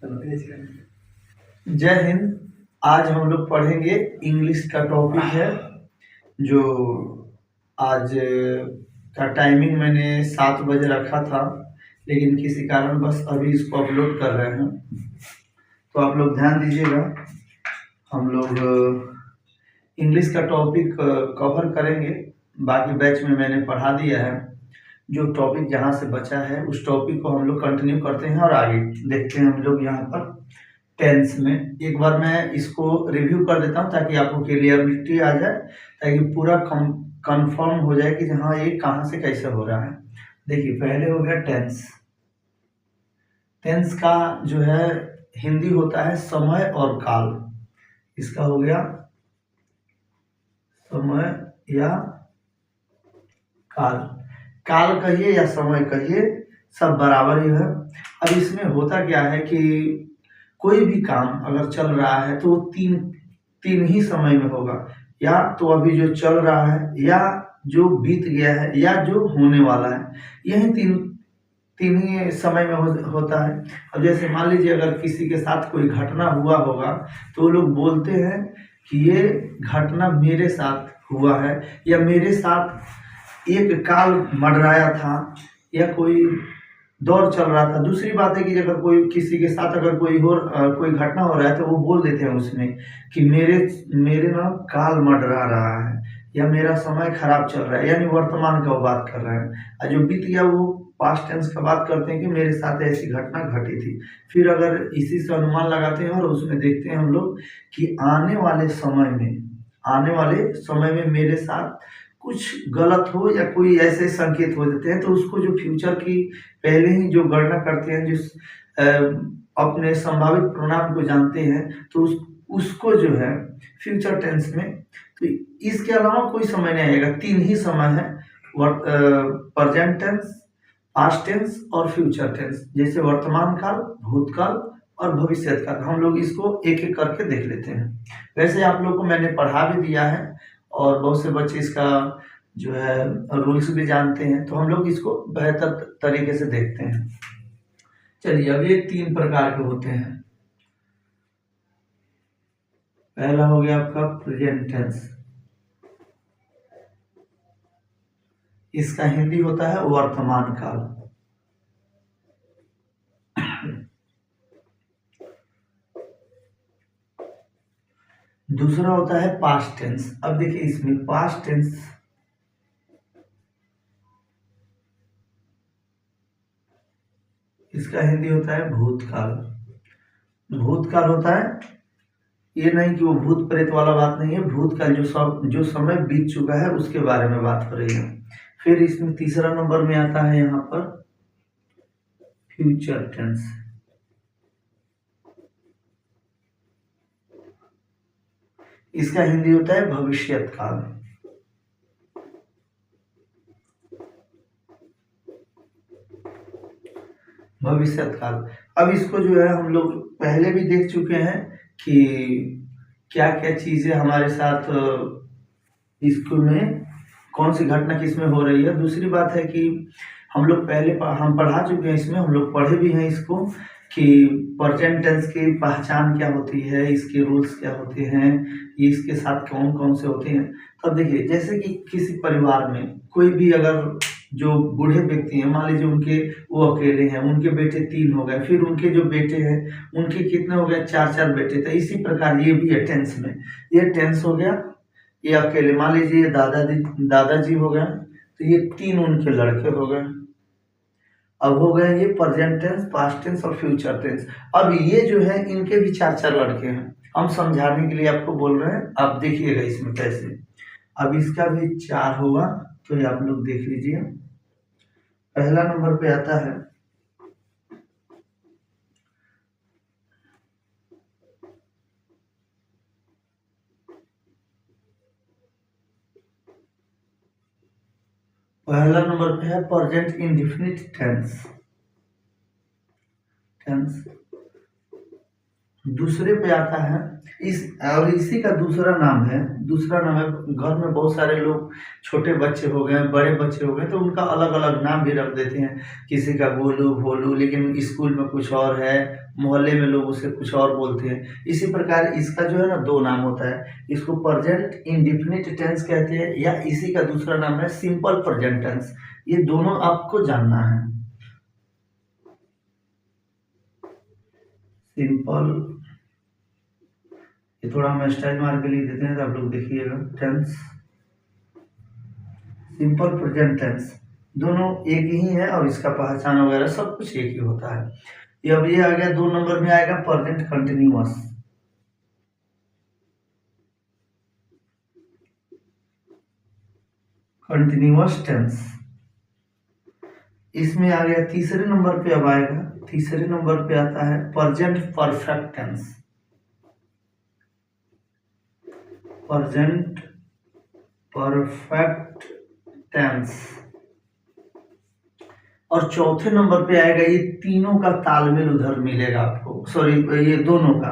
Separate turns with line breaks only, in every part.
जय हिंद। आज हम लोग पढ़ेंगे इंग्लिश का टॉपिक है जो आज का टाइमिंग मैंने 7 बजे रखा था, लेकिन किसी कारण बस अभी इसको अपलोड कर रहे हैं, तो आप लोग ध्यान दीजिएगा। हम लोग इंग्लिश का टॉपिक कवर करेंगे। बाकी बैच में मैंने पढ़ा दिया है। जो टॉपिक जहाँ से बचा है उस टॉपिक को हम लोग कंटिन्यू करते हैं और आगे देखते हैं। हम लोग यहाँ पर टेंस में एक बार मैं इसको रिव्यू कर देता हूँ ताकि आपको क्लियरिटी आ जाए, ताकि पूरा कंफर्म हो जाए कि हाँ ये कहाँ से कैसे हो रहा है। देखिए, पहले हो गया टेंस। टेंस का जो है हिंदी होता है समय और काल। इसका हो गया समय या काल। काल कहिए या समय कहिए, सब बराबर ही है। अब इसमें होता क्या है कि कोई भी काम अगर चल रहा है तो वो तीन ही समय में होगा, या तो अभी जो चल रहा है, या जो बीत गया है, या जो होने वाला है। यही तीन ही समय में होता है। अब जैसे मान लीजिए अगर किसी के साथ कोई घटना हुआ होगा तो वो लोग बोलते हैं कि ये घटना मेरे साथ हुआ है, या मेरे साथ एक काल मंडराया था, या कोई दौर चल रहा था। दूसरी बात है कि अगर कोई किसी के साथ अगर कोई घटना हो रहा है तो वो बोल देते हैं उसमें कि मेरे मेरे ना काल मंडरा रहा है, या मेरा समय खराब चल रहा है, यानी वर्तमान का वो बात कर रहे हैं। और जो बीत गया वो पास्ट टेंस का बात करते हैं कि मेरे साथ ऐसी घटना घटी थी। फिर अगर इसी से अनुमान लगाते हैं और उसमें देखते हैं हम लोग कि आने वाले समय में मेरे साथ कुछ गलत हो या कोई ऐसे संकेत हो जाते हैं, तो उसको जो फ्यूचर की पहले ही जो गणना करते हैं, जिस अपने संभावित प्रोनाउन को जानते हैं, तो उसको जो है फ्यूचर टेंस में, तो इसके अलावा कोई समय नहीं आएगा। तीन ही समय है, प्रेजेंट टेंस, पास्ट टेंस और फ्यूचर टेंस। जैसे वर्तमान काल, भूतकाल और भविष्य काल। हम लोग इसको एक एक करके देख लेते हैं। वैसे आप लोग को मैंने पढ़ा भी दिया है और बहुत से बच्चे इसका जो है रूल्स भी जानते हैं, तो हम लोग इसको बेहतर तरीके से देखते हैं। चलिए, अब ये 3 प्रकार के होते हैं। पहला हो गया आपका प्रेजेंट टेंस। इसका हिंदी होता है वर्तमान काल। दूसरा होता है पास्ट टेंस। अब देखिए, इसमें पास्ट टेंस इसका हिंदी होता है भूतकाल। भूतकाल होता है, ये नहीं कि वो भूत प्रेत वाला बात नहीं है। भूतकाल जो समय बीत चुका है उसके बारे में बात हो रही है। फिर इसमें तीसरा नंबर में आता है यहाँ पर फ्यूचर टेंस। इसका हिंदी होता है भविष्यत काल। भविष्यत काल। अब इसको जो है हम लोग पहले भी देख चुके हैं कि क्या क्या चीजें हमारे साथ इसको में कौन सी घटना किस में हो रही है। दूसरी बात है कि हम लोग पहले हम पढ़ा चुके हैं, इसमें हम लोग पढ़े भी हैं इसको कि प्रेजेंट टेंस की पहचान क्या होती है, इसके रूल्स क्या होते हैं, ये इसके साथ कौन कौन से होते हैं। तब देखिए, जैसे कि किसी परिवार में कोई भी अगर जो बूढ़े व्यक्ति हैं, मान लीजिए उनके वो अकेले हैं, उनके बेटे 3 हो गए, फिर उनके जो बेटे हैं उनके कितने हो गए, 4 बेटे। तो इसी प्रकार ये भी है टेंस में। ये टेंस हो गया, ये अकेले मान लीजिए ये दादाजी हो गए, तो ये 3 उनके लड़के हो गए। अब हो गए ये प्रेजेंट टेंस, पास्ट टेंस और फ्यूचर टेंस। अब ये जो है इनके भी 4 लड़के हैं। हम समझाने के लिए आपको बोल रहे हैं, आप देखिएगा इसमें कैसे। अब इसका भी 4 होगा, तो ये आप लोग देख लीजिए। पहला नंबर पे आता है पहला नंबर पे है प्रेजेंट इंडेफिनिट टेंस। टेंस दूसरे पे आता है इस, और इसी का दूसरा नाम है, घर में बहुत सारे लोग, छोटे बच्चे हो गए, बड़े बच्चे हो गए, तो उनका अलग अलग नाम भी रख देते हैं। किसी का गोलू, भोलू, लेकिन स्कूल में कुछ और है, मोहल्ले में लोग उसे कुछ और बोलते हैं। इसी प्रकार इसका जो है ना दो नाम होता है, इसको प्रेजेंट इंडेफिनिट टेंस कहते हैं, या इसी का दूसरा नाम है सिंपल प्रेजेंट टेंस। ये दोनों आपको जानना है। सिंपल, ये थोड़ा हम स्टाइल मार के लिख देते हैं तो आप लोग देखिएगा। टेंस, सिंपल प्रेजेंट टेंस, दोनों एक ही है और इसका पहचान वगैरह सब कुछ एक ही होता है। ये अब ये आ गया 2 नंबर में आएगा प्रेजेंट कंटिन्यूअस। कंटिन्यूअस टेंस, इसमें आ गया तीसरे नंबर पे। अब आएगा तीसरे नंबर पे आता है present perfect tense. Present perfect tense, और चौथे नंबर पे आएगा, ये तीनों का तालमेल उधर मिलेगा आपको, सॉरी ये दोनों का,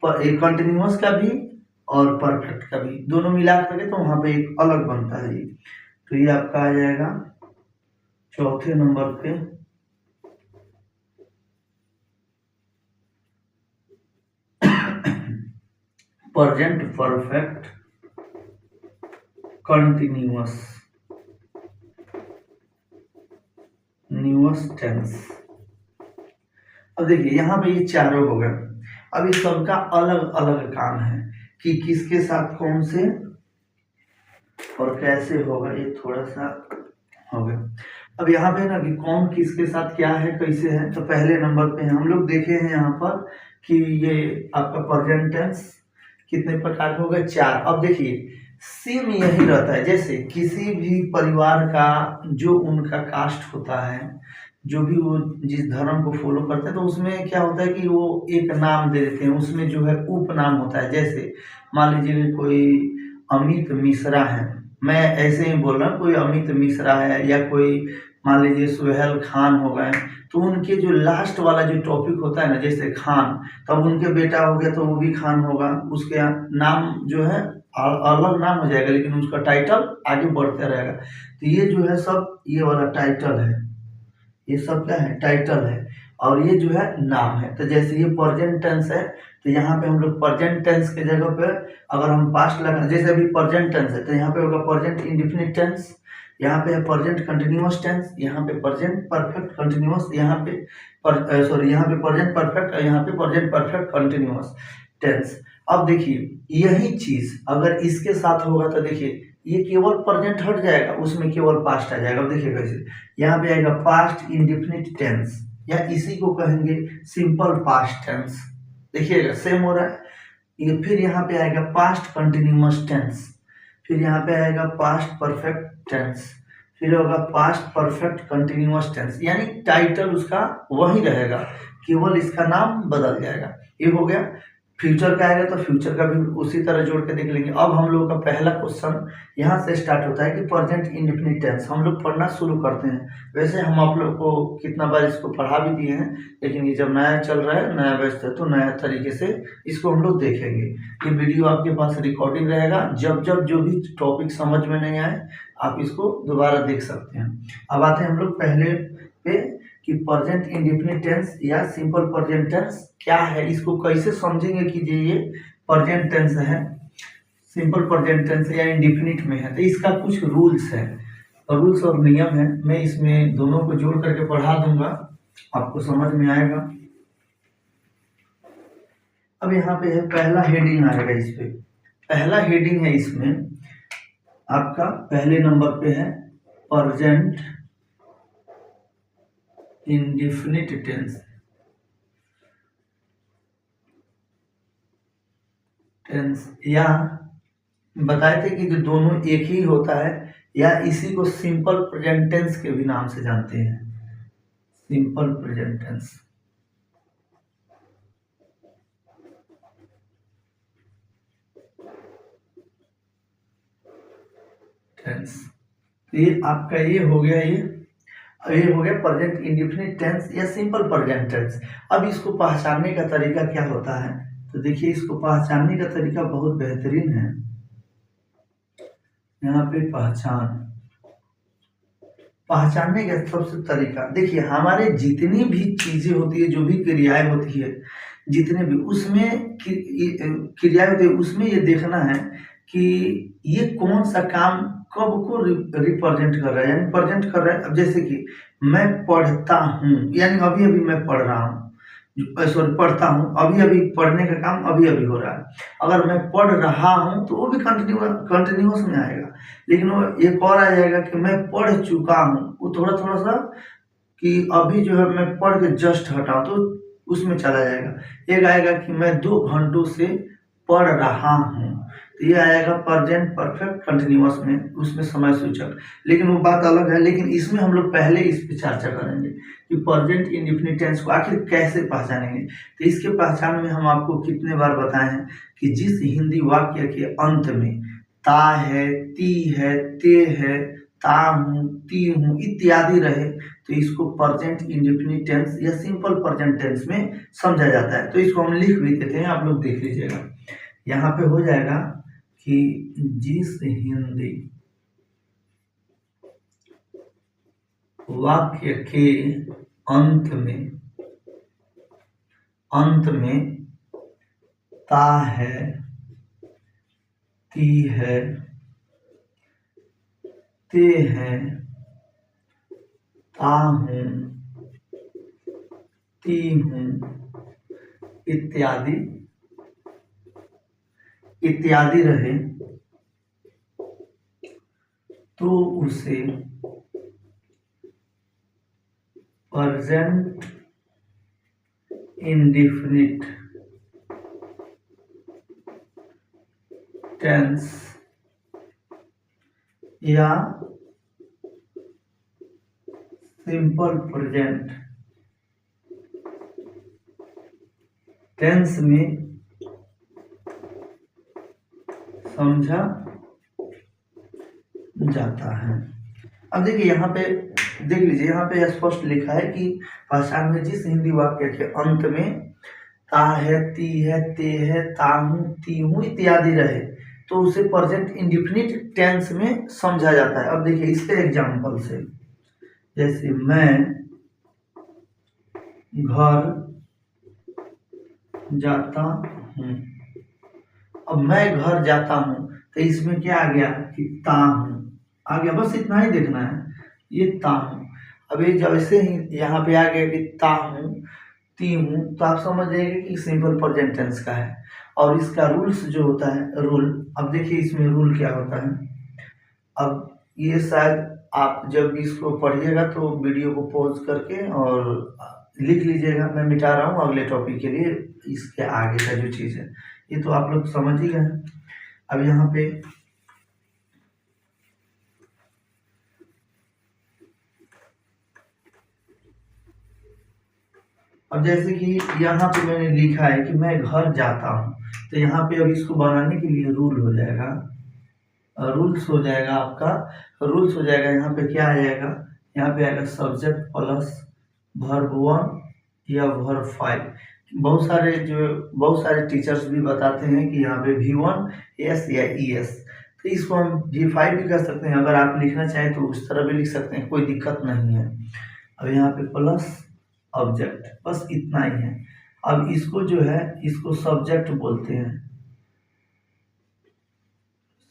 कंटिन्यूअस का भी और परफेक्ट का भी, दोनों मिला करके तो वहां पे एक अलग बनता है ये। तो ये आपका आ जाएगा चौथे नंबर पे प्रेजेंट परफेक्ट कंटिन्यूअस न्यूअस टेंस। अब देखिए यहाँ पे ये चारों हो गए। अब इस सबका अलग अलग काम है कि किसके साथ कौन से और कैसे होगा, ये थोड़ा सा हो गया। अब यहाँ पे ना कि कौन किसके साथ क्या है, कैसे है, तो पहले नंबर पे है, हम लोग देखे हैं यहाँ पर कि ये आपका प्रेजेंट टेंस कितने प्रकार के हो गए, 4। अब देखिए सेम यही रहता है, जैसे किसी भी परिवार का जो उनका कास्ट होता है, जो भी वो जिस धर्म को फॉलो करते हैं, तो उसमें क्या होता है कि वो एक नाम दे देते हैं, उसमें जो है उपनाम होता है। जैसे मान लीजिए कोई अमित मिश्रा है, मैं ऐसे ही बोल रहा हूँ, कोई अमित मिश्रा है, या कोई मान लीजिए सुहेल खान हो गए, तो उनके जो लास्ट वाला जो टॉपिक होता है ना, जैसे खान, तब उनके बेटा हो गया तो वो भी खान होगा, उसके नाम जो है अलग नाम हो जाएगा, लेकिन उसका टाइटल आगे बढ़ते रहेगा। तो ये जो है सब ये वाला टाइटल है, ये सब क्या है, टाइटल है, और ये जो है नाम है। तो जैसे ये प्रेजेंट टेंस है, तो यहाँ पे हम लोग प्रेजेंट टेंस के जगह पे अगर हम पास्ट लगा, जैसे अभी प्रेजेंट टेंस है तो यहाँ पे होगा प्रेजेंट इंडेफिनिट टेंस, यहाँ पे है प्रेजेंट कंटिन्यूअस टेंस, यहाँ पे प्रेजेंट परफेक्ट कंटिन्यूअस, यहाँ पे यहाँ पे प्रेजेंट परफेक्ट, यहाँ पे प्रेजेंट परफेक्ट कंटिन्यूअस टेंस। अब देखिए यही चीज अगर इसके साथ होगा तो देखिए ये केवल प्रेजेंट हट जाएगा, उसमें केवल पास्ट आ जाएगा। अब देखिए कैसे, यहाँ पे आएगा पास्ट इंडेफिनिट टेंस, या इसी को कहेंगे सिंपल पास्ट टेंस। देखिएगा सेम हो रहा है। ये फिर यहाँ पे आएगा पास्ट कंटिन्यूअस टेंस, फिर यहाँ पे आएगा पास्ट परफेक्ट टेंस, फिर होगा पास्ट परफेक्ट कंटिन्यूअस टेंस, यानी टाइटल उसका वही रहेगा, केवल इसका नाम बदल जाएगा। ये हो गया। फ्यूचर का आएगा तो फ्यूचर का भी उसी तरह जोड़ के देख लेंगे। अब हम लोगों का पहला क्वेश्चन यहाँ से स्टार्ट होता है कि प्रेजेंट इंडेफिनिट टेंस हम लोग पढ़ना शुरू करते हैं। वैसे हम आप लोग को कितना बार इसको पढ़ा भी दिए हैं, लेकिन ये जब नया चल रहा है, नया बैच है, तो नया तरीके से इसको हम लोग देखेंगे। ये वीडियो आपके पास रिकॉर्डिंग रहेगा, जब जब जो भी टॉपिक समझ में नहीं आए आप इसको दोबारा देख सकते हैं। अब आते हैं हम लोग पहले पे कि प्रेजेंट इंडेफिनिट टेंस या सिंपल प्रेजेंट टेंस क्या है, इसको कैसे समझेंगे कि ये प्रेजेंट टेंस है, सिंपल प्रेजेंट टेंस या इंडेफिनिट में है। तो इसका कुछ रूल्स है, रूल्स और नियम है, मैं इसमें दोनों को जोड़ करके पढ़ा दूंगा, आपको समझ में आएगा। अब यहाँ पे है पहला हेडिंग आएगा, इस पे पहला हेडिंग है, इसमें आपका पहले नंबर पे है प्रेजेंट इंडेफिनिट टेंस, या बताए थे कि जो दोनों एक ही होता है, या इसी को सिंपल प्रेजेंट टेंस के भी नाम से जानते हैं, सिंपल प्रेजेंट टेंस। ये आपका ये हो गया, ये हो गया प्रेजेंट इंडेफिनिट टेंस या सिंपल प्रेजेंट टेंस। अब इसको पहचानने का तरीका क्या होता है, तो देखिए इसको पहचानने का तरीका बहुत बेहतरीन है। यहाँ पे पहचानने का सबसे तरीका देखिए, हमारे जितनी भी चीजें होती है, जो भी क्रियाएं होती है, जितने भी उसमें क्रियाएं होती है, उसमें ये देखना है कि ये कौन सा काम कब को रिप्रेजेंट कर रहा है, यानी प्रेजेंट कर रहा है। अब जैसे कि मैं पढ़ता हूँ, यानी अभी अभी मैं पढ़ रहा हूँ, सॉरी पढ़ता हूँ, अभी अभी पढ़ने का काम अभी अभी हो रहा है। अगर मैं पढ़ रहा हूँ तो वो भी कंटिन्यूअस में आएगा, लेकिन वो एक और आ जाएगा कि मैं पढ़ चुका हूँ, वो थोड़ा थोड़ा सा कि अभी जो है मैं पढ़ के जस्ट हटाऊं तो उसमें चला जाएगा। एक आएगा कि मैं 2 घंटों से पढ़ रहा हूँ, तो ये आएगा प्रेजेंट परफेक्ट कंटिन्यूअस में, उसमें समय सूचक। लेकिन वो बात अलग है, लेकिन इसमें हम लोग पहले इस पे चर्चा करेंगे कि प्रेजेंट इंडेफिनिट टेंस को आखिर कैसे पहचानेंगे। तो इसके पहचान में हम आपको कितने बार बताए हैं कि जिस हिंदी वाक्य के अंत में ता है, ती है, ते है, ता हूँ, ती हूँ इत्यादि रहे, तो इसको प्रेजेंट इंडेफिनिट टेंस या सिंपल प्रेजेंट टेंस में समझा जाता है। तो इसको हम लिख भी देते हैं, आप लोग देख लीजिएगा। यहाँ पे हो जाएगा कि जिस हिंदी वाक्य के अंत में ता है, ती है, ते है, ता हूँ, ती हूँ इत्यादि रहे, तो उसे प्रेजेंट इंडेफिनिट टेंस या सिंपल प्रेजेंट टेंस में समझा जाता है। अब देखिए यहाँ पे देख लीजिए, यहाँ पे स्पष्ट लिखा है कि पहचान में जिस हिंदी वाक्य के अंत में ता है, ती है, ते है, ता हूँ, ती हूँ इत्यादि रहे, तो उसे प्रेजेंट इंडेफिनिट टेंस में समझा जाता है। अब देखिए इसके एग्जांपल से, जैसे मैं घर जाता हूँ। अब मैं घर जाता हूँ, तो इसमें क्या आ गया कि ता हूँ आ गया, बस इतना ही देखना है, ये ता हूँ। अब ये जैसे ही यहाँ पे आ गया कि ता हूँ, ती हूँ, तो आप समझ जाएंगे कि सिंपल प्रेजेंट टेंस का है। और इसका रूल्स जो होता है, रूल, अब देखिए इसमें रूल क्या होता है। अब ये शायद आप जब इसको पढ़िएगा तो वीडियो को पॉज करके और लिख लीजिएगा, मैं मिटा रहा हूँ अगले टॉपिक के लिए। इसके आगे का जो चीज़ है ये तो आप लोग समझ ही गए। अब यहाँ पे अब जैसे कि यहाँ पे मैंने लिखा है कि मैं घर जाता हूँ, तो यहाँ पे अब इसको बनाने के लिए रूल हो जाएगा, रूल्स हो जाएगा आपका, रूल्स हो जाएगा। यहाँ पे क्या आ जाएगा, यहाँ पे आएगा सब्जेक्ट प्लस वर्ब 1 या वर्ब 5। बहुत सारे टीचर्स भी बताते हैं कि यहाँ पे V1 S या ES, तो इसको हम V5 भी कर सकते हैं। अगर आप लिखना चाहें तो उस तरह भी लिख सकते हैं, कोई दिक्कत नहीं है। अब यहाँ पे प्लस ऑब्जेक्ट, बस इतना ही है। अब इसको जो है इसको सब्जेक्ट बोलते हैं,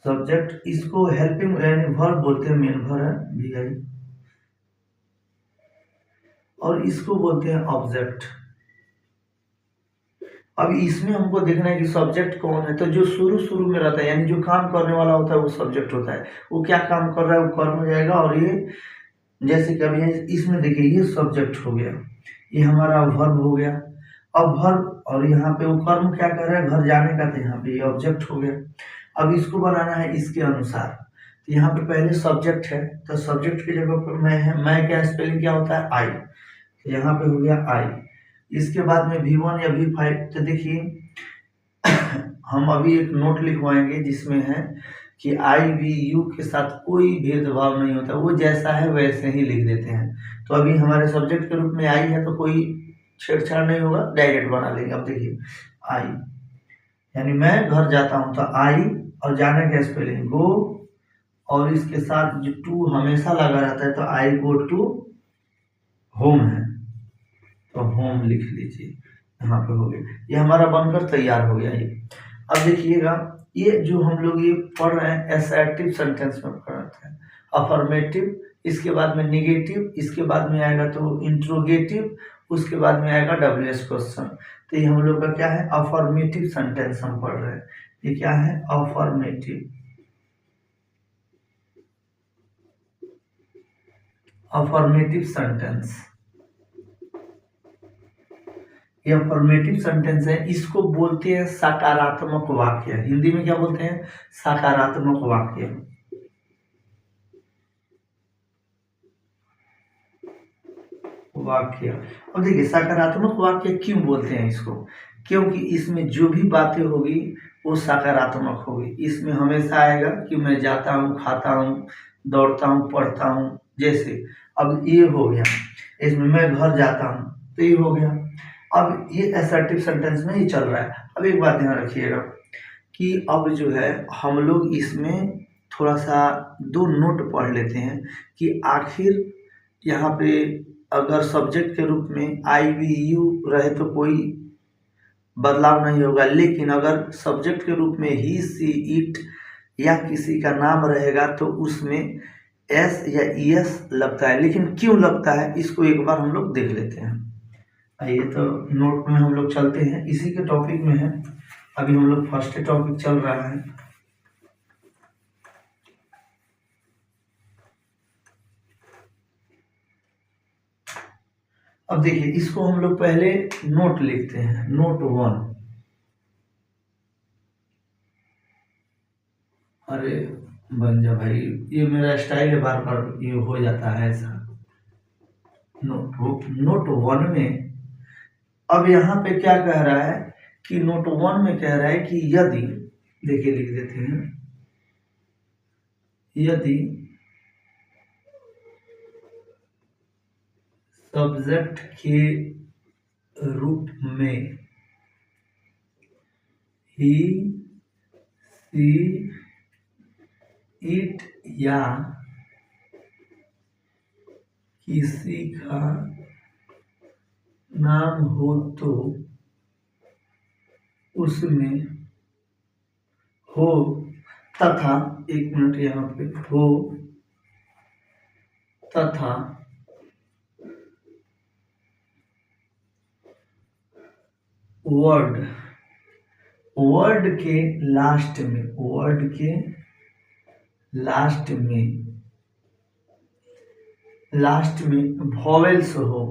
सब्जेक्ट, इसको हेल्पिंग यानी वर्ब बोलते हैं, मेन वर्ब है VI, और इसको बोलते हैं ऑब्जेक्ट। अब इसमें हमको देखना है कि सब्जेक्ट कौन है, तो जो शुरू में रहता है यानी जो काम करने वाला होता है वो सब्जेक्ट होता है, वो क्या काम कर रहा है वो कर्म हो जाएगा। और ये जैसे कि अभी इसमें देखिए ये सब्जेक्ट हो गया, ये हमारा वर्ब हो गया। अब वर्ब और यहाँ पे वो कर्म क्या कर रहा है, घर जाने का, तो यहाँ पे ये ऑब्जेक्ट हो गया। अब इसको बनाना है इसके अनुसार, तो यहाँ पे पहले सब्जेक्ट है, तो सब्जेक्ट की जगह पर मैं है, मैं क्या स्पेलिंग क्या होता है आई, तो यहाँ पे हो गया आई। इसके बाद में V1 या V5, तो देखिए हम अभी एक नोट लिखवाएंगे जिसमें है कि IVU के साथ कोई भेदभाव नहीं होता, वो जैसा है वैसे ही लिख देते हैं। तो अभी हमारे सब्जेक्ट के रूप में आई है तो कोई छेड़छाड़ नहीं होगा, डायरेक्ट बना लेंगे। अब देखिए आई, यानी मैं घर जाता हूँ तो आई, और जाने का स्पेलिंग गो, और इसके साथ जो टू हमेशा लगा रहता है तो आई गो टू होम है, तो होम लिख लीजिए, यहाँ पे हो गया, ये हमारा बनकर तैयार हो गया ये। अब देखिएगा, ये जो हम लोग ये पढ़ रहे हैं असर्टिव सेंटेंस में पढ़ रहे हैं, अफर्मेटिव, इसके बाद में निगेटिव, इसके बाद में आएगा तो इंट्रोगेटिव, उसके बाद में आएगा WH क्वेश्चन। तो ये हम लोग का क्या है, अफर्मेटिव सेंटेंस हम पढ़ रहे हैं। ये क्या है, अफर्मेटिव, अफर्मेटिव सेंटेंस। ये अफर्मेटिव सेंटेंस है, इसको बोलते हैं सकारात्मक वाक्य। हिंदी में क्या बोलते हैं, सकारात्मक वाक्य। वाक्य, अब देखिए सकारात्मक वाक्य क्यों बोलते हैं इसको, क्योंकि इसमें जो भी बातें होगी वो सकारात्मक होगी। इसमें हमेशा आएगा कि मैं जाता हूँ, खाता हूँ, दौड़ता हूँ, पढ़ता हूँ। जैसे अब ये हो गया, इसमें मैं घर जाता हूँ, तो ये हो गया। अब ये असर्टिव सेंटेंस में ही चल रहा है। अब एक बात ध्यान रखिएगा कि अब जो है हम लोग इसमें थोड़ा सा दो नोट पढ़ लेते हैं कि आखिर यहाँ पे अगर सब्जेक्ट के रूप में आई वी यू रहे तो कोई बदलाव नहीं होगा, लेकिन अगर सब्जेक्ट के रूप में ही सी इट या किसी का नाम रहेगा तो उसमें एस या ईएस लगता है। लेकिन क्यों लगता है इसको एक बार हम लोग देख लेते हैं। आइए तो नोट में हम लोग चलते हैं, इसी के टॉपिक में है, अभी हम लोग फर्स्ट टॉपिक चल रहा है। अब देखिए इसको हम लोग पहले नोट लिखते हैं, नोट 1। अरे बन जा भाई, ये मेरा स्टाइल है, बार बार ये हो जाता है ऐसा। नोट 1 में अब यहाँ पे क्या कह रहा है कि नोट 1 में कह रहा है कि यदि, देखिए लिख देते हैं, यदि सब्जेक्ट के रूप में ही सी इट या किसी का नाम हो तो उसमें हो तथा, एक मिनट यहाँ पे, हो तथा वर्ड, वर्ड के लास्ट में, वर्ड के लास्ट में, लास्ट में वॉवेल्स हो,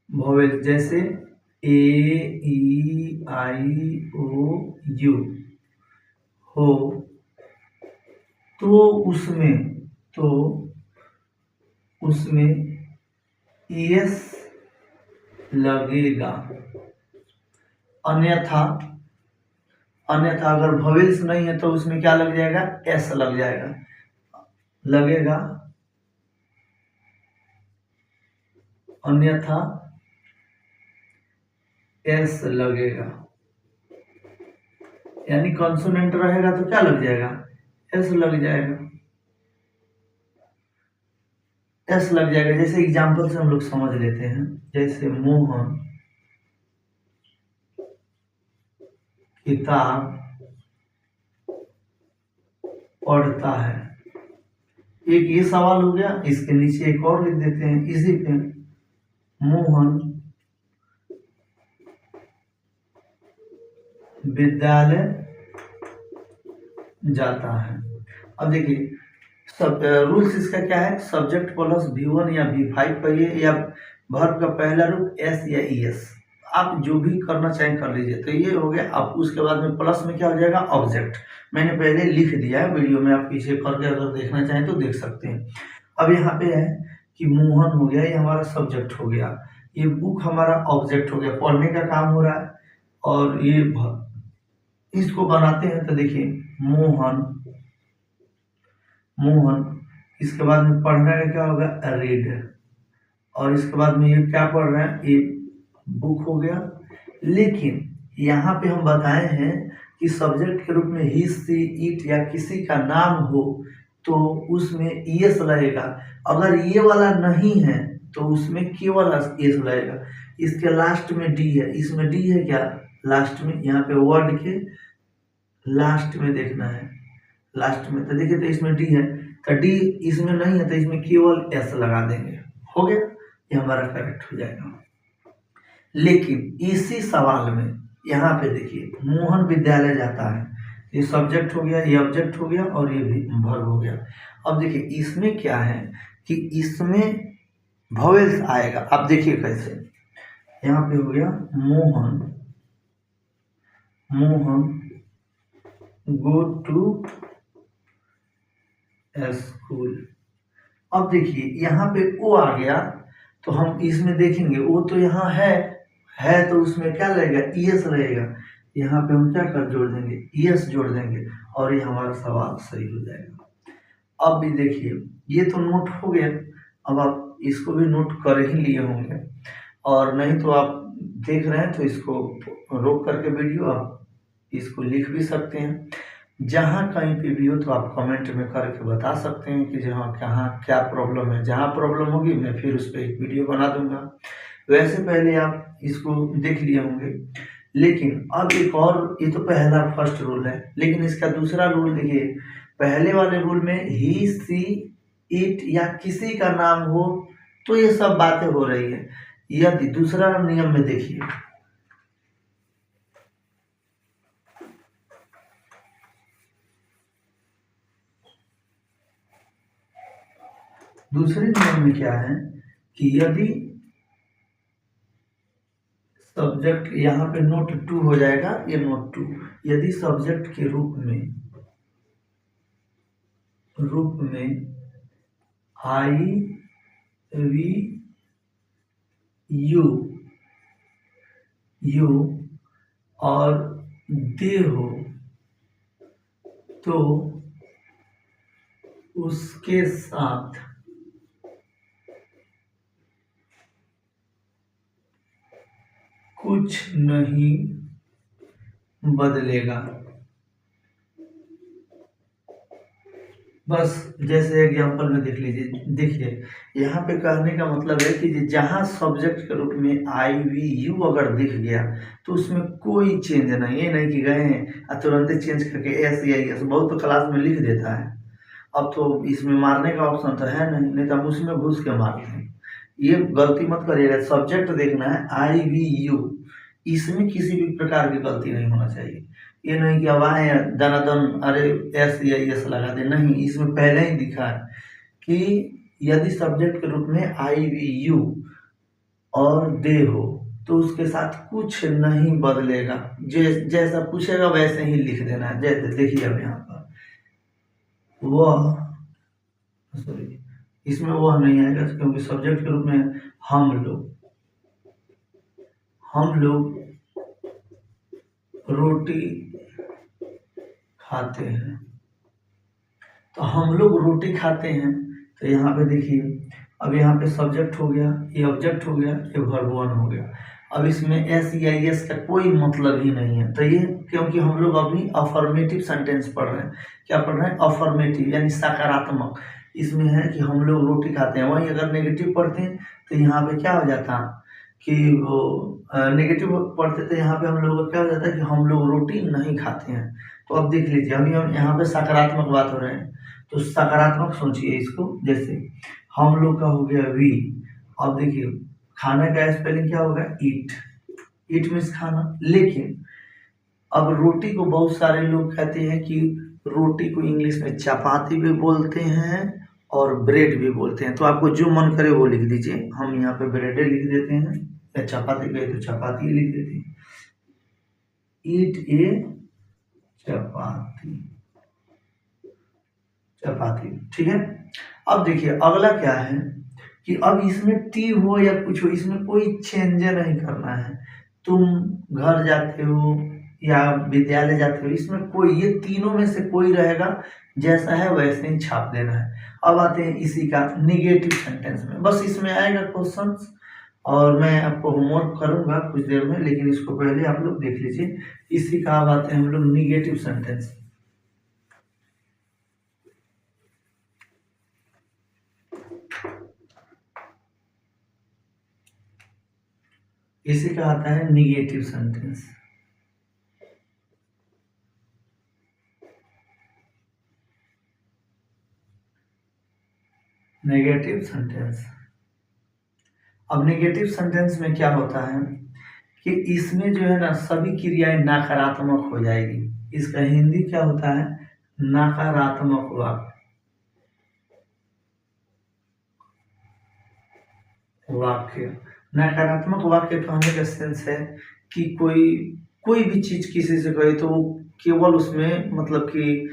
वॉवेल जैसे ए ई आई ओ यू हो तो उसमें, तो उसमें एस लगेगा। अन्यथा, अन्यथा अगर वॉवेल्स नहीं है तो उसमें क्या लग जाएगा, एस लग जाएगा, लगेगा, अन्यथा एस लगेगा। यानी कॉन्सोनेंट रहेगा तो क्या लग जाएगा, एस लग जाएगा, एस लग जाएगा। जैसे एग्जाम्पल से हम लोग समझ लेते हैं, जैसे मोहन किताब पढ़ता है, एक ये सवाल हो गया। इसके नीचे एक और लिख देते हैं इसी पे, मोहन विद्यालय जाता है। अब देखिए सब रूल्स इसका क्या है, सब्जेक्ट प्लस V1 या V5 कहिए, या वर्ब का पहला रूप एस या ईएस, आप जो भी करना चाहें कर लीजिए। तो ये हो गया। अब उसके बाद में प्लस में क्या हो जाएगा, ऑब्जेक्ट। मैंने पहले लिख दिया है वीडियो में, आप पीछे करके अगर देखना चाहें तो देख सकते हैं। अब यहाँ पे है कि मोहन हो गया, ये हमारा सब्जेक्ट हो गया, ये बुक हमारा ऑब्जेक्ट हो गया, पढ़ने का काम हो रहा है। और ये इसको बनाते हैं तो देखिए मोहन, मोहन, इसके बाद में पढ़ने का क्या होगा, रीड, और इसके बाद में ये क्या पढ़ रहे हैं, ये बुक हो गया। लेकिन यहाँ पे हम बताए हैं कि सब्जेक्ट के रूप में ही, सी, इट या किसी का नाम हो तो उसमें ईएस लगेगा। अगर ये वाला नहीं है तो उसमें केवल एस लगेगा। इसके लास्ट में डी है, इसमें डी है क्या, लास्ट में, यहाँ पे वर्ड के लास्ट में देखना है, लास्ट में। तो देखिए, तो इसमें डी है, तो डी इसमें नहीं है तो इसमें केवल एस लगा देंगे, हो गया, ये हमारा करेक्ट हो जाएगा। लेकिन इसी सवाल में यहाँ पे देखिए, मोहन विद्यालय जाता है, ये सब्जेक्ट हो गया, ये ऑब्जेक्ट हो गया और ये भी वर्ब हो गया। अब देखिए इसमें क्या है कि इसमें वॉवेल्स आएगा। अब देखिए कैसे, यहाँ पे हो गया Mohan, Mohan go to school. अब देखिए यहाँ पे ओ आ गया, तो हम इसमें देखेंगे ओ तो यहाँ है तो उसमें क्या लगेगा, ईएस लगेगा। यहाँ पे हम क्या कर जोड़ देंगे, ईएस जोड़ देंगे और ये हमारा सवाल सही हो जाएगा। अब भी देखिए, ये तो नोट हो गया, अब आप इसको भी नोट कर ही लिए होंगे, और नहीं तो आप देख रहे हैं तो इसको रोक करके वीडियो आप इसको लिख भी सकते हैं। जहाँ कहीं पे भी हो तो आप कमेंट में करके बता सकते हैं कि जहाँ कहाँ क्या प्रॉब्लम है। जहाँ प्रॉब्लम होगी मैं फिर उस पर एक वीडियो बना दूंगा। वैसे पहले आप इसको देख लिए होंगे, लेकिन अब एक और, ये तो पहला फर्स्ट रूल है, लेकिन इसका दूसरा रूल देखिए। पहले वाले रूल में ही, सी, इट या किसी का नाम हो तो ये सब बातें हो रही है। यदि दूसरा नियम में देखिए, दूसरे नियम में क्या है कि यदि सब्जेक्ट, यहाँ पे नोट टू हो जाएगा, ये नोट टू, यदि सब्जेक्ट के रूप में आई वी यू और दे हो तो उसके साथ कुछ नहीं बदलेगा। बस जैसे एग्जाम्पल में देख लीजिए, देखिए यहाँ पे कहने का मतलब है कि जहाँ सब्जेक्ट के रूप में आई वी यू अगर दिख गया तो उसमें कोई चेंज नहीं, ये नहीं कि गए हैं तुरंत चेंज करके एस या एस, बहुत तो क्लास में लिख देता है। अब तो इसमें मारने का ऑप्शन तो है नहीं तो हम उसमें घुस के मारते हैं। ये गलती मत करिएगा, सब्जेक्ट देखना है आई वी यू, इसमें किसी भी प्रकार की गलती नहीं होना चाहिए। ये नहीं कि अब आए दनादन अरे एस या एस लगा दे, नहीं, इसमें पहले ही दिखा है कि यदि सब्जेक्ट के रूप में आई वी यू और दे हो तो उसके साथ कुछ नहीं बदलेगा, जैसा पूछेगा वैसे ही लिख देना है। जैसे देखिए अब यहाँ पर वह, सॉरी इसमें वह नहीं आएगा क्योंकि सब्जेक्ट के रूप में हम लोग रोटी खाते हैं, तो हम लोग रोटी खाते हैं, तो यहाँ पे देखिए, अब यहाँ पे सब्जेक्ट हो गया, ये ऑब्जेक्ट हो गया, ये वर्ब वन हो गया। अब इसमें एस या एस का कोई मतलब ही नहीं है, तो ये क्योंकि हम लोग अभी अफर्मेटिव सेंटेंस पढ़ रहे हैं। क्या पढ़ रहे हैं, अफर्मेटिव यानी सकारात्मक। इसमें है कि हम लोग रोटी खाते हैं, वहीं अगर नेगेटिव पढ़ते हैं तो यहाँ पे क्या हो जाता कि वो नेगेटिव पढ़ते थे, यहाँ पे हम लोग क्या हो जाता है कि हम लोग रोटी नहीं खाते हैं। तो अब देख लीजिए, अभी हम यहाँ पे सकारात्मक बात हो रहे हैं, तो सकारात्मक सोचिए इसको। जैसे हम लोग का हो गया वी, अब देखिए खाना का स्पेलिंग क्या होगा, ईट, ईट मीन्स खाना। लेकिन अब रोटी को बहुत सारे लोग कहते हैं कि रोटी को इंग्लिश में चपाती भी बोलते हैं और ब्रेड भी बोलते हैं, तो आपको जो मन करे वो लिख दीजिए। हम यहाँ पे ब्रेड लिख देते हैं, या चपाती कहे तो चपाती लिख देते हैं, ईट ए चपाती, चपाती, ठीक है। अब देखिए अगला क्या है कि अब इसमें टी हो या कुछ हो, इसमें कोई चेंज नहीं करना है। तुम घर जाते हो या विद्यालय जाते हो, इसमें कोई, ये तीनों में से कोई रहेगा जैसा है वैसे ही छाप देना है। अब आते हैं इसी का निगेटिव सेंटेंस में, बस इसमें आएगा क्वेश्चंस और मैं आपको होमवर्क करूंगा कुछ देर में, लेकिन इसको पहले आप लोग देख लीजिए। इसी का अब आते हैं हम लोग निगेटिव सेंटेंस। इसी का आता है निगेटिव सेंटेंस। Negative sentence. अब नेगेटिव सेंटेंस में क्या होता है कि इसमें जो है ना सभी क्रियाएं नकारात्मक हो जाएगी। इसका हिंदी क्या होता है, नकारात्मक वाक्य। वाक्य नकारात्मक वाक्य कहने का सेंस है कि कोई कोई भी चीज किसी से कहे तो वो केवल उसमें मतलब कि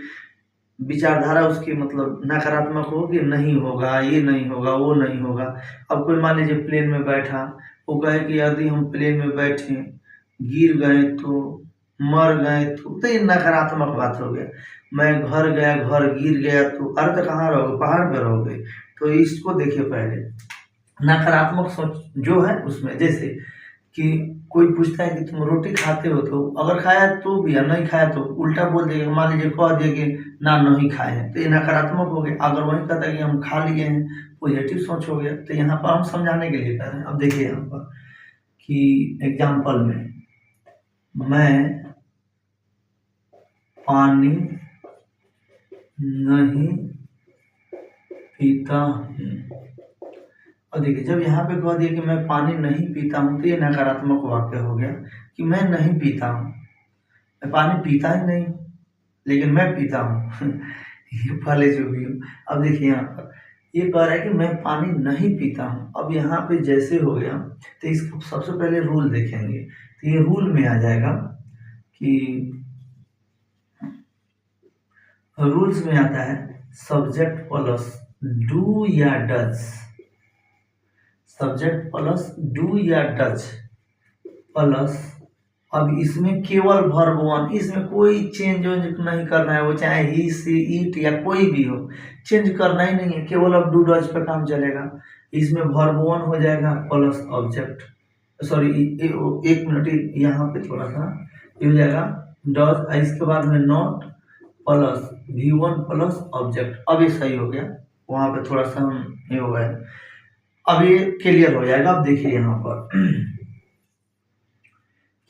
विचारधारा उसकी मतलब नकारात्मक हो कि नहीं होगा, ये नहीं होगा, वो नहीं होगा। अब कोई मान लीजिए प्लेन में बैठा, वो कहे कि यदि हम प्लेन में बैठे गिर गए तो, मर गए तो ये नकारात्मक बात हो गया। मैं घर गया, घर गिर गया तो अर्थ कहाँ रहोगे, पहाड़ पे रहोगे। तो इसको देखिए पहले, नकारात्मक सोच जो है उसमें, जैसे कि कोई पूछता है कि तुम रोटी खाते हो, तो अगर खाया तो भी या नहीं खाया तो उल्टा बोल देगा। मान लीजिए कह दिए कि ना नहीं खाए हैं, तो ये नकारात्मक हो गया। अगर वही कहता है कि हम खा लिए हैं, पॉजिटिव सोच हो गया। तो यहाँ पर हम समझाने के लिए कह रहे हैं। अब देखिए यहाँ पर कि एग्जाम्पल में, मैं पानी नहीं पीता हूँ। और देखिए जब यहाँ पे कह दिया कि मैं पानी नहीं पीता हूँ, तो ये नकारात्मक वाक्य हो गया कि मैं नहीं पीता हूँ, मैं पानी पीता ही नहीं, लेकिन मैं पीता हूँ। ये पहले जो भी हो। अब देखिए यहाँ पर ये कह रहा है कि मैं पानी नहीं पीता हूँ। अब यहाँ पे जैसे हो गया, तो इसको सबसे पहले रूल देखेंगे। तो ये रूल में आ जाएगा कि रूल्स में आता है सब्जेक्ट प्लस डू या डज, सब्जेक्ट प्लस डू या डज प्लस, अब इसमें केवल वर्ब वन, इसमें कोई चेंज नहीं करना है, वो चाहे ही सी इट या कोई भी हो, चेंज करना ही नहीं है, केवल अब डू डज पे काम चलेगा। इसमें वर्ब वन हो जाएगा प्लस ऑब्जेक्ट, सॉरी एक मिनट यहाँ पे थोड़ा सा ये हो जाएगा डज, इसके बाद में not plus V one plus object. अब ये सही हो गया, वहां पे थोड़ा सा ये हो गया, अब ये क्लियर हो जाएगा। अब देखिए यहाँ पर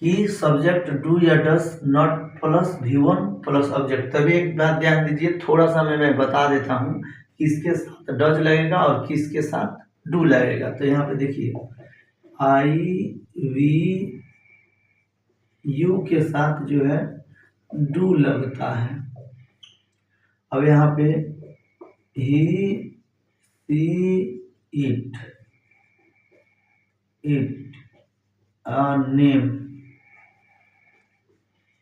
कि सब्जेक्ट डू या does not plus V one plus object. तभी एक बात ध्यान दीजिए, थोड़ा सा मैं बता देता हूँ किसके साथ डज लगेगा और किसके साथ डू लगेगा। तो यहाँ पे देखिए आई वी यू के साथ जो है डू लगता है। अब यहाँ पे ही सी इट, इट नेम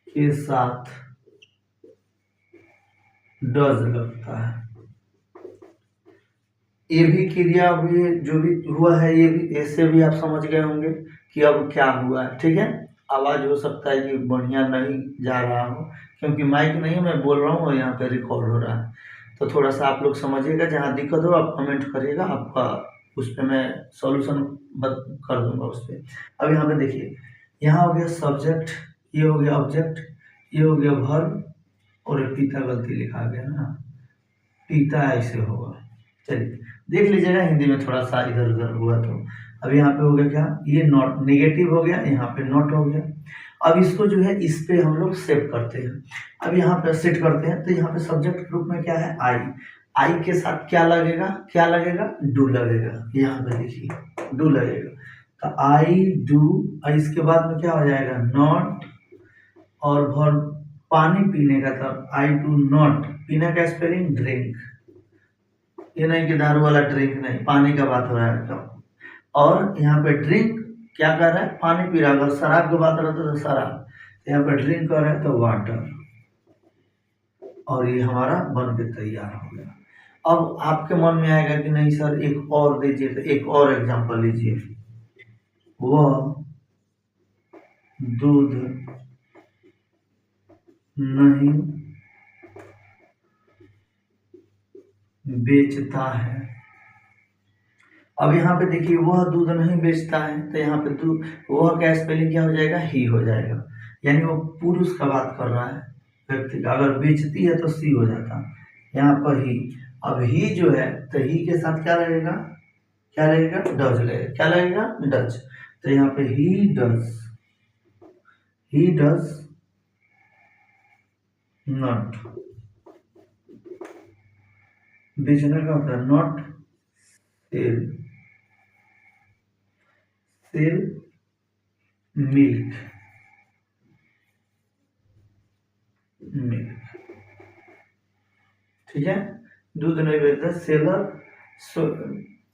के साथ डज लगता है। ये भी क्रिया हुई, जो भी हुआ है ये भी, ऐसे भी आप समझ गए होंगे कि अब क्या हुआ है। ठीक है, आवाज हो सकता है कि बढ़िया नहीं जा रहा हो, क्योंकि माइक नहीं है, मैं बोल रहा हूँ और यहाँ पे रिकॉर्ड हो रहा है। तो थोड़ा सा आप लोग समझिएगा, जहाँ दिक्कत हो आप कमेंट करिएगा, आपका उस पर मैं सॉल्यूशन कर दूंगा उस पर। अब यहाँ पे देखिए, यहाँ हो गया सब्जेक्ट, ये हो गया ऑब्जेक्ट, ये हो गया वर्ब, और पिता गलती लिखा गया ना, पिता ऐसे होगा। चलिए देख लीजिएगा, हिंदी में थोड़ा सा इधर उधर हुआ तो। अब यहाँ पे हो गया क्या, ये नॉट नेगेटिव हो गया, यहाँ पे नॉट हो गया। अब इसको जो है इस पे हम लोग सेव करते हैं। अब यहाँ पे सेट करते हैं, तो यहाँ पे सब्जेक्ट ग्रुप में क्या है, आई, आई के साथ क्या लगेगा, क्या लगेगा, डू लगेगा। यहाँ पे देखिए डू लगेगा, तो आई डू, और इसके बाद में क्या हो जाएगा, नॉट, और वर्ब पानी पीने का था, आई डू नॉट, पीने का स्पेलिंग ड्रिंक, ये नहीं कि दारू वाला ड्रिंक नहीं, पानी का बात हो रहा है तो। और यहाँ पे ड्रिंक क्या कर रहा है, पानी पी रहा है। अगर शराब की बात रहता तो शराब, तो यहाँ पे ड्रिंक कर रहा है तो वाटर, और ये हमारा बन के तैयार हो गया। अब आपके मन में आएगा कि नहीं सर एक और दीजिए, तो एक और एग्जांपल लीजिए, वह दूध नहीं बेचता है। अब यहाँ पे देखिए वह दूध नहीं बेचता है, तो यहाँ पे दूध वह का स्पेलिंग क्या हो जाएगा, ही हो जाएगा, यानी वो पुरुष का बात कर रहा है व्यक्ति का। अगर बेचती है तो सी हो जाता, यहाँ पर ही। अब ही जो है तो ही के साथ क्या लगेगा, क्या लगेगा, डज लगेगा। क्या लगेगा, डज। तो यहाँ पे ही डज नॉट, बेचने का होता है नॉट सेल मिल्क, ठीक है। दूध नहीं बेचता,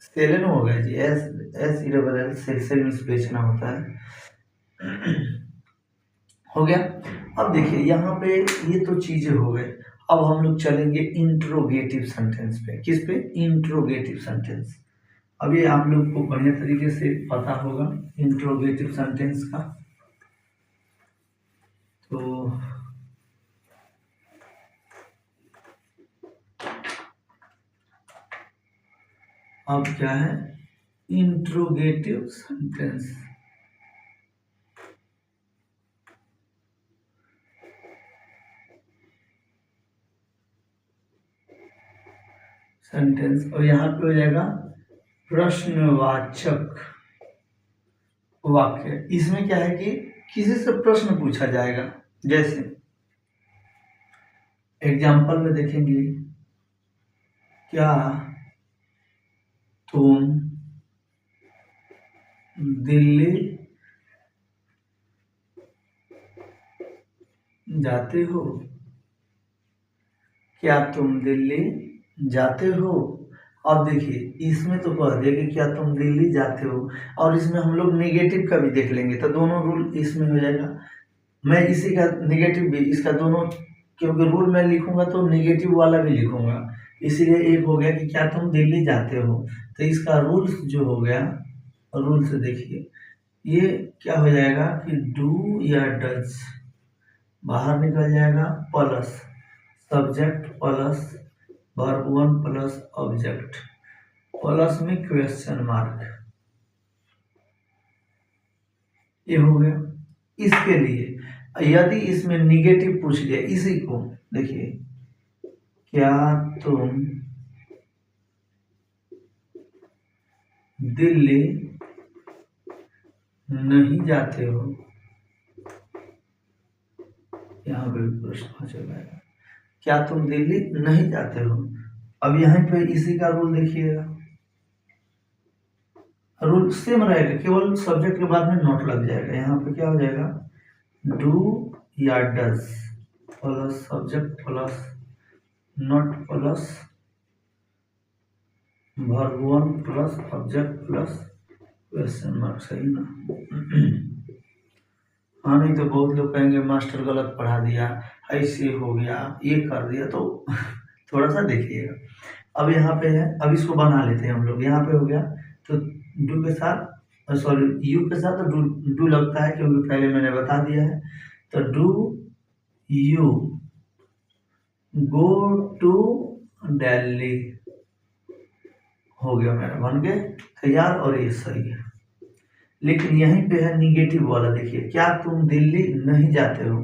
सेलन हो गया जी, SELL, सेल मीन्स बेचना होता है। हो गया। अब देखिए यहाँ पे ये तो चीजें हो गए। अब हम लोग चलेंगे इंट्रोगेटिव सेंटेंस पे। किस पे, इंट्रोगेटिव सेंटेंस। अब ये आप लोग को बढ़िया तरीके से पता होगा इंट्रोगेटिव सेंटेंस का। तो अब क्या है, इंट्रोगेटिव सेंटेंस। और यहाँ पे हो जाएगा प्रश्नवाचक वाक्य। इसमें क्या है कि किसी से प्रश्न पूछा जाएगा। जैसे एग्जाम्पल में देखेंगे, क्या तुम दिल्ली जाते हो, क्या तुम दिल्ली जाते हो। अब देखिए इसमें तो कह दिया कि क्या तुम दिल्ली जाते हो, और इसमें हम लोग नेगेटिव का भी देख लेंगे, तो दोनों रूल इसमें हो जाएगा। मैं इसी का नेगेटिव भी, इसका दोनों, क्योंकि रूल मैं लिखूंगा तो नेगेटिव वाला भी लिखूंगा, इसीलिए एक हो गया कि क्या तुम दिल्ली जाते हो। तो इसका रूल्स जो हो गया, रूल से देखिए ये क्या हो जाएगा कि डू या डज बाहर निकल जाएगा, plus subject plus verb 1 plus object, plus में क्वेश्चन मार्क, ये हो गया। इसके लिए यदि इसमें निगेटिव पूछ लिया, इसी को देखिए, क्या तुम दिल्ली नहीं जाते हो, यहाँ पे प्रश्न आ जाएगा, क्या तुम दिल्ली नहीं जाते हो। अब यहाँ पे इसी का रूल देखिएगा, रूल सेम रहेगा, केवल सब्जेक्ट के बाद में नॉट लग जाएगा। यहाँ पे क्या हो जाएगा, डू या does plus subject plus not plus verb 1 plus object plus question mark. सही ना। हाँ, नहीं तो बहुत लोग कहेंगे मास्टर गलत पढ़ा दिया, ऐसे हो गया, ये कर दिया, तो थोड़ा सा देखिएगा। अब यहाँ पे है, अब इसको बना लेते हैं हम लोग। यहाँ पे हो गया तो डू के साथ, सॉरी यू के साथ तो डू लगता है, क्योंकि पहले मैंने बता दिया है। तो do you go to Delhi, हो गया मेरा, बन गए तैयार, और ये सही है। लेकिन यहीं पे है निगेटिव वाला, देखिए, क्या तुम दिल्ली नहीं जाते हो,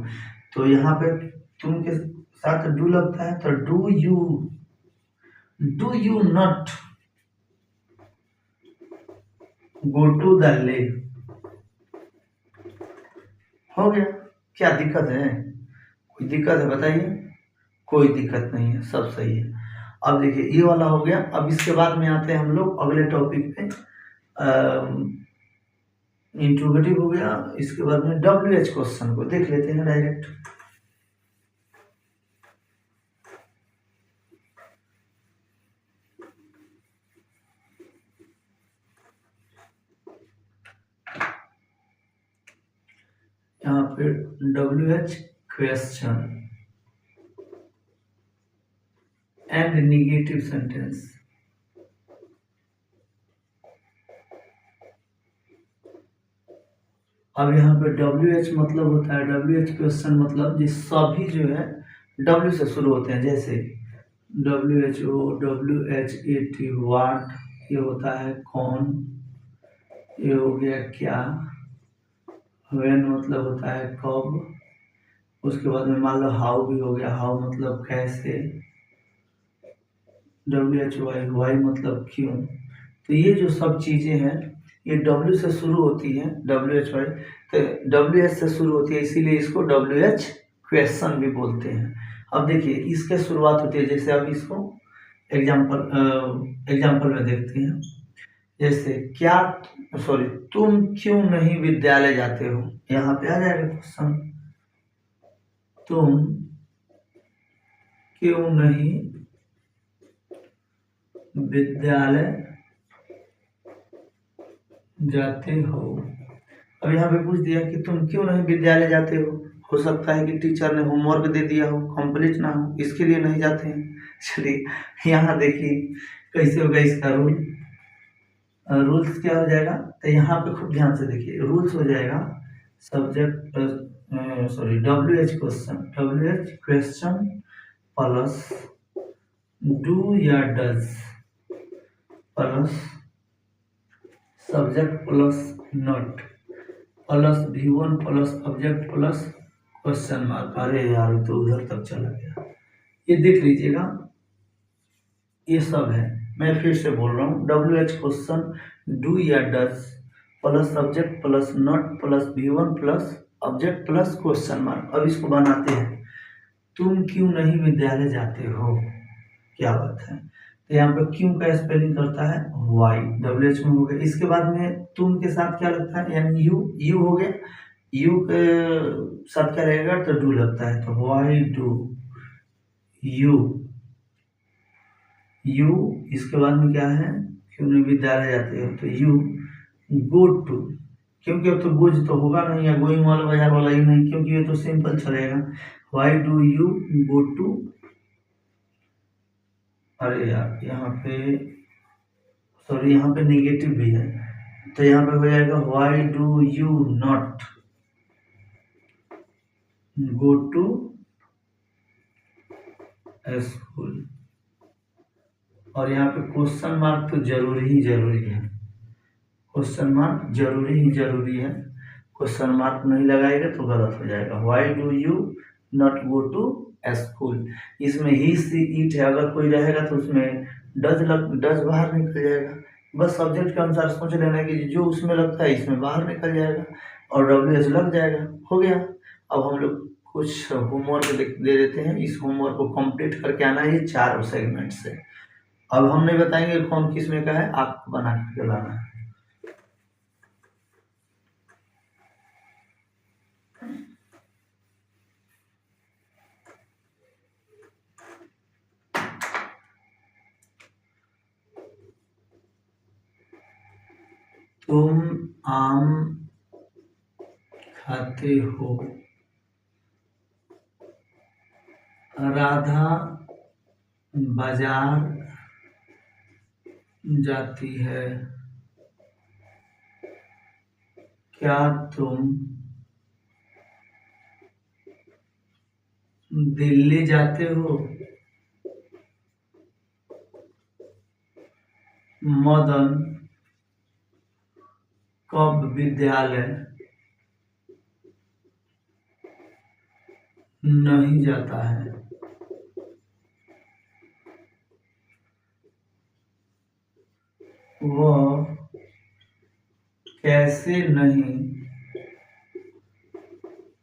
तो यहाँ पे तुम के साथ डू लगता है, तो do you not go to Delhi, हो गया। क्या दिक्कत है, कोई दिक्कत है बताइए, कोई दिक्कत नहीं है, सब सही है। अब देखिए ये वाला हो गया। अब इसके बाद में आते हैं हम लोग अगले टॉपिक पे, इंट्रोगेटिव हो गया। इसके बाद में WH क्वेश्चन को देख लेते हैं डायरेक्ट। यहाँ पे WH question and negative sentence. अब यहाँ पे WH मतलब होता है, WH क्वेश्चन मतलब जिस सभी जो है W से शुरू होते हैं। जैसे WHOWHET वाट, ये होता है कौन। ये हो गया क्या। व्हेन मतलब होता है कब। उसके बाद में मान लो हाउ भी हो गया, हाउ मतलब कैसे। WHY, वाई मतलब क्यों। तो ये जो सब चीज़ें हैं ये W से शुरू होती हैं, WHY तो WH से शुरू होती है, इसीलिए इसको WH क्वेश्चन भी बोलते हैं। अब देखिए इसके शुरुआत होती है, जैसे अब इसको एग्जाम्पल में देखते हैं। जैसे क्या, सॉरी, तुम क्यों नहीं विद्यालय जाते हो, यहाँ पे आ जाएगा क्वेश्चन। तुम क्यों नहीं विद्यालय जाते हो। अब यहाँ पे पूछ दिया कि तुम क्यों नहीं विद्यालय जाते हो सकता है कि टीचर ने होमवर्क दे दिया हो, कंप्लीट ना हो, इसके लिए नहीं जाते हैं। चलिए यहाँ देखिए कैसे होगा इसका रूल। रूल्स क्या हो जाएगा, तो यहाँ पे खूब ध्यान से देखिए, रूल्स हो जाएगा subject, sorry, WH question plus do या does plus subject plus not plus V1 plus object plus question mark. अरे यार तो उधर तक चला गया, ये देख लीजिएगा, ये सब है। मैं फिर से बोल रहा हूँ, WH क्वेश्चन डू या does plus subject plus not plus V1 plus object plus question mark. अब इसको बनाते हैं, तुम क्यों नहीं विद्यालय जाते हो। क्या बात है, तो यहाँ पे क्यों का स्पेलिंग करता है वाई, WH में हो गया। इसके बाद में तुम के साथ क्या लगता है, यानी यू हो गया, यू के साथ क्या रहेगा, तो डू लगता है, तो वाई डू यू, यू। इसके बाद में क्या है, क्यों नहीं विद्यालय जाते हो, तो यू गो टू, क्योंकि अब तो गोज तो होगा नहीं, या गोइंग वाला बाजार वाला ही नहीं, क्योंकि ये तो सिंपल चलेगा। Why do you go to, अरे यार यहाँ पे, सॉरी, यहाँ पे नेगेटिव भी है, तो यहाँ पे हो जाएगा why do you not go to school. और यहाँ पे क्वेश्चन मार्क तो जरूरी ही जरूरी है, क्वेश्चन मार्क जरूरी ही जरूरी है। क्वेश्चन मार्क नहीं लगाएगा तो गलत हो जाएगा। Why do you not go to school, इसमें ही सी ईट है, अगर कोई रहेगा तो उसमें डज बाहर निकल जाएगा। बस सब्जेक्ट के अनुसार सोच लेना कि जो उसमें लगता है इसमें बाहर निकल जाएगा, और WH लग जाएगा, हो गया। अब हम लोग कुछ होमवर्क दे देते हैं, इस होमवर्क को कंप्लीट करके आना है, ये 4 सेगमेंट से। अब हम नहीं बताएंगे कौन किस में का है, आपको बना के लाना है। तुम आम खाते हो, राधा बाजार जाती है, क्या तुम दिल्ली जाते हो, मदन कब विद्यालय नहीं जाता है। वह कैसे नहीं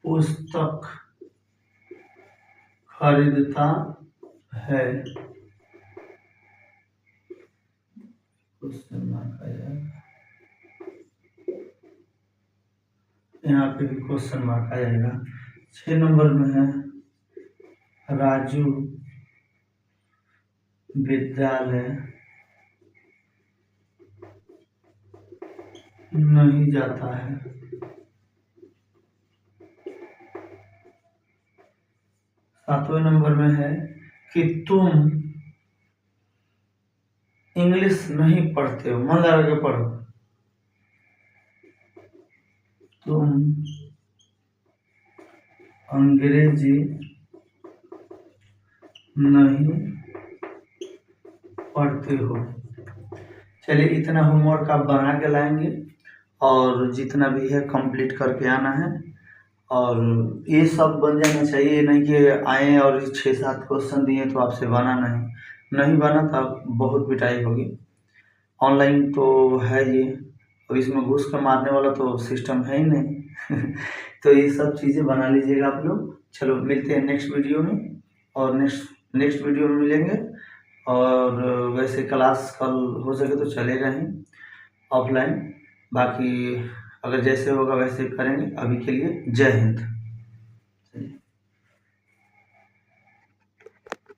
पुस्तक खरीदता है। क्वेश्चन मार्क आ जाएगा, यहाँ पे भी क्वेश्चन मार्क आ जाएगा। 6 नंबर में है, राजू विद्यालय नहीं जाता है। 7वें नंबर में है कि तुम इंग्लिश नहीं पढ़ते हो, मन लगा के पढ़ो, तुम अंग्रेजी नहीं पढ़ते हो। चलिए इतना होमवर्क आप बना के लाएंगे और जितना भी है कंप्लीट करके आना है। और ये सब बन जाना चाहिए, नहीं कि आए और 6-7 क्वेश्चन दिए तो आपसे बना नहीं बना तो बहुत पिटाई होगी। ऑनलाइन तो है ये, और इसमें घुस कर मारने वाला तो सिस्टम है ही नहीं। तो ये सब चीज़ें बना लीजिएगा आप लोग। चलो मिलते हैं नेक्स्ट वीडियो में, और नेक्स्ट वीडियो में मिलेंगे। और वैसे क्लास कल हो सके तो चलेगा ही ऑफलाइन, बाकी अगर जैसे होगा वैसे करेंगे। अभी के लिए जय हिंद।